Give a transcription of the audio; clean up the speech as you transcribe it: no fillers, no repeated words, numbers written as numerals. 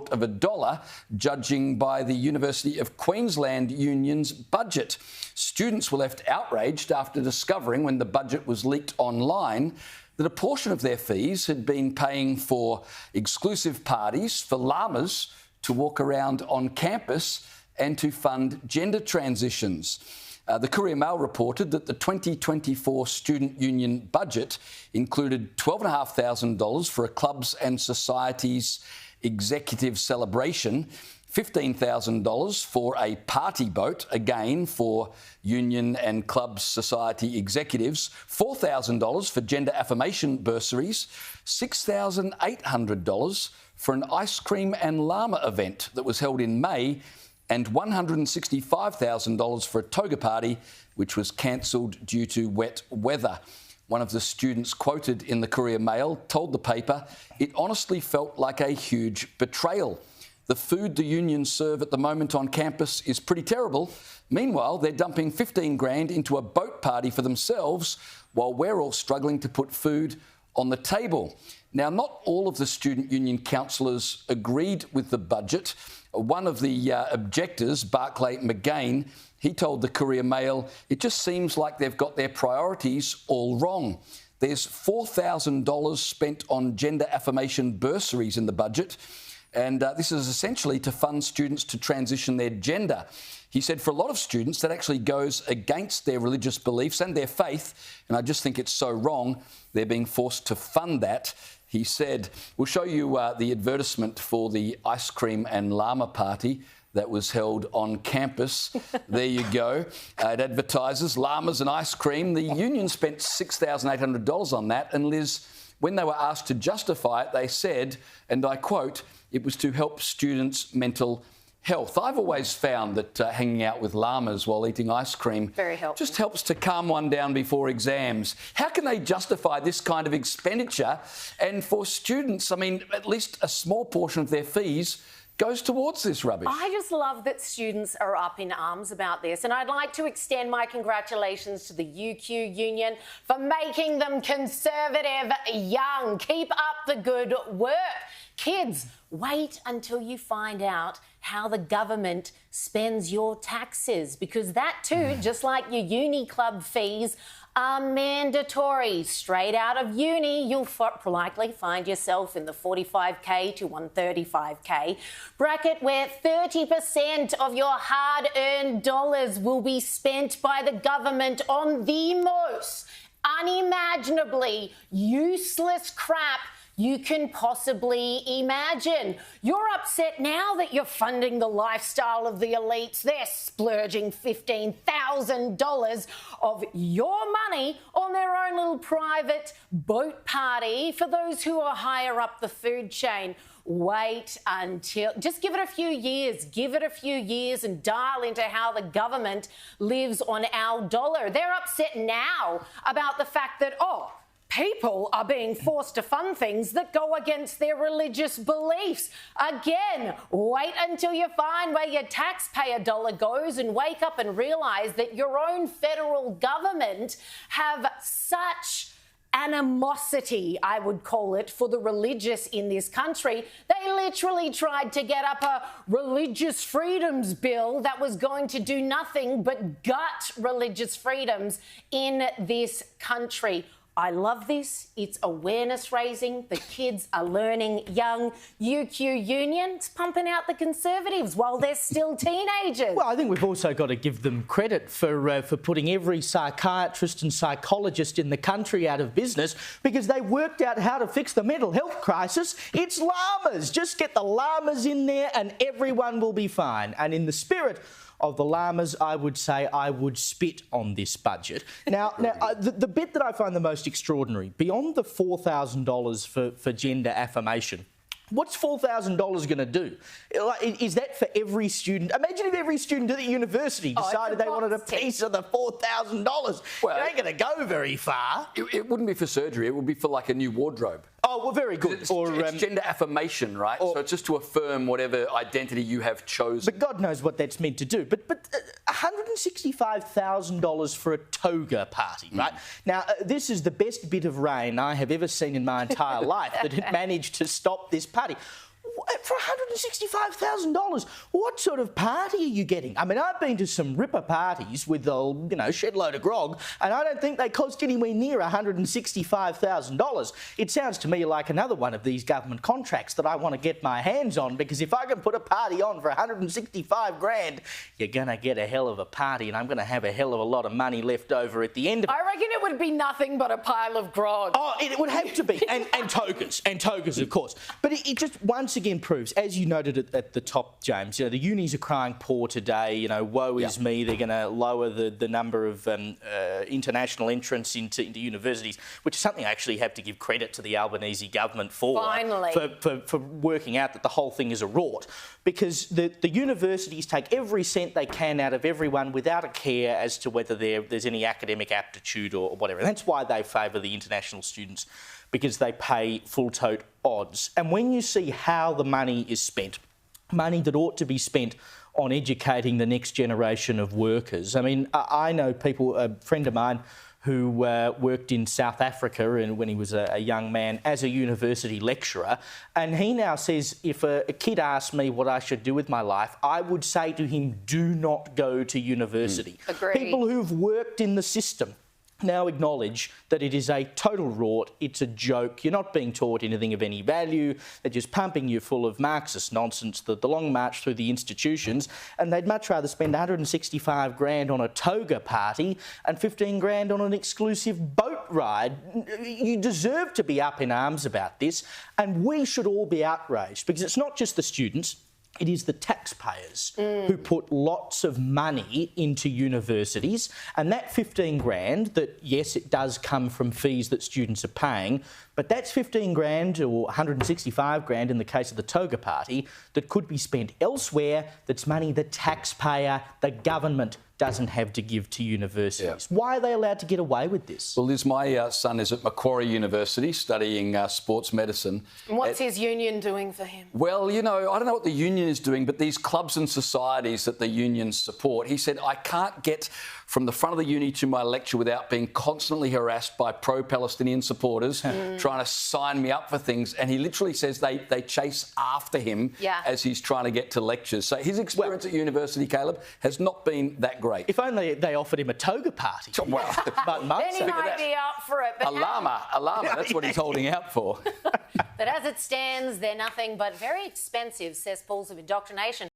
short of $1, judging by the University of Queensland Union's budget. Students were left outraged after discovering, when the budget was leaked online, that a portion of their fees had been paying for exclusive parties for lamas to walk around on campus and to fund gender transitions. The Courier Mail reported that the 2024 Student Union budget included $12,500 for a clubs and societies executive celebration, $15,000 for a party boat, again for union and club society executives, $4,000 for gender affirmation bursaries, $6,800 for an ice cream and llama event that was held in May, and $165,000 for a toga party, which was cancelled due to wet weather. One of the students quoted in the Courier Mail told the paper, "It honestly felt like a huge betrayal. The food the unions serve at the moment on campus is pretty terrible. Meanwhile, they're dumping 15 grand into a boat party for themselves while we're all struggling to put food on the table." Now, not all of the student union councillors agreed with the budget. One of the objectors, Barclay McGain, he told the Courier Mail, "It just seems like they've got their priorities all wrong. There's $4,000 spent on gender affirmation bursaries in the budget, and this is essentially to fund students to transition their gender." He said for a lot of students that actually goes against their religious beliefs and their faith, and I just think it's so wrong they're being forced to fund that. He said, "We'll show you the advertisement for the ice cream and llama party that was held on campus." There you go. It advertises llamas and ice cream. The union spent $6,800 on that, and Liz, when they were asked to justify it, they said, and I quote, "It was to help students' mental health." I've always found that hanging out with llamas while eating ice cream just helps to calm one down before exams. How can they justify this kind of expenditure? And for students, I mean, at least a small portion of their fees goes towards this rubbish. I just love that students are up in arms about this, and I'd like to extend my congratulations to the UQ Union for making them conservative young. Keep up the good work. Kids, wait until you find out how the government spends your taxes, because that too, just like your uni club fees, are mandatory. Straight out of uni, you'll likely find yourself in the 45k to 135k bracket, where 30% of your hard-earned dollars will be spent by the government on the most unimaginably useless crap you can possibly imagine. You're upset now that you're funding the lifestyle of the elites. They're splurging $15,000 of your money on their own little private boat party for those who are higher up the food chain. Wait until, just give it a few years, and dial into how the government lives on our dollar. They're upset now about the fact that, people are being forced to fund things that go against their religious beliefs. Again, wait until you find where your taxpayer dollar goes and wake up and realise that your own federal government have such animosity, I would call it, for the religious in this country. They literally tried to get up a religious freedoms bill that was going to do nothing but gut religious freedoms in this country. I love this. It's awareness raising. The kids are learning young. UQ Union's pumping out the Conservatives while they're still teenagers. Well, I think we've also got to give them credit for putting every psychiatrist and psychologist in the country out of business, because they worked out how to fix the mental health crisis. It's llamas. Just get the llamas in there and everyone will be fine. And in the spirit of the lamas, I would say I would spit on this budget. Now, the bit that I find the most extraordinary, beyond the $4,000 for gender affirmation, what's $4,000 going to do? Is that for every student? Imagine if every student at the university decided they wanted a piece of the $4,000. Well, it ain't going to go very far. It wouldn't be for surgery. It would be for like a new wardrobe. Oh, well, very good. It's gender affirmation, right? So it's just to affirm whatever identity you have chosen. But God knows what that's meant to do. But $165,000 for a toga party, right? Now, this is the best bit of rain I have ever seen in my entire life, that it managed to stop this party. For $165,000, what sort of party are you getting? I mean, I've been to some ripper parties with a shed load of grog, and I don't think they cost anywhere near $165,000. It sounds to me like another one of these government contracts that I want to get my hands on, because if I can put a party on for 165 grand, you're going to get a hell of a party, and I'm going to have a hell of a lot of money left over at the end of it. I reckon it would be nothing but a pile of grog. Oh, it would have to be. And togas, of course. But it just once again proves, as you noted at the top, James, the unis are crying poor today. Woe is me. They're going to lower the number of international entrants into universities, which is something I actually have to give credit to the Albanese government for. Finally. For working out that the whole thing is a rort. Because the universities take every cent they can out of everyone without a care as to whether there's any academic aptitude or whatever. And that's why they favour the international students, because they pay full-tote odds. And when you see how the money is spent, money that ought to be spent on educating the next generation of workers. I mean, I know people, a friend of mine who worked in South Africa and when he was a young man as a university lecturer, and he now says if a kid asked me what I should do with my life, I would say to him, do not go to university. Agreed. People who've worked in the system now acknowledge that it is a total rort, it's a joke, you're not being taught anything of any value, they're just pumping you full of Marxist nonsense, the long march through the institutions, and they'd much rather spend 165 grand on a toga party and 15 grand on an exclusive boat ride. You deserve to be up in arms about this, and we should all be outraged, because it's not just the students, it is the taxpayers who put lots of money into universities, and that 15 grand that, yes, it does come from fees that students are paying, but that's 15 grand or 165 grand in the case of the toga party that could be spent elsewhere. That's money the taxpayer, the government, doesn't have to give to universities. Yeah. Why are they allowed to get away with this? Well, Liz, my son is at Macquarie University studying sports medicine. And what's his union doing for him? Well, I don't know what the union is doing, but these clubs and societies that the unions support, he said, I can't get from the front of the uni to my lecture without being constantly harassed by pro-Palestinian supporters trying to sign me up for things. And he literally says they chase after him as he's trying to get to lectures. So his experience at university, Caleb, has not been that great. If only they offered him a toga party. Well, then he might be up for it. But a llama, that's what he's holding out for. But as it stands, they're nothing but very expensive cesspools of indoctrination.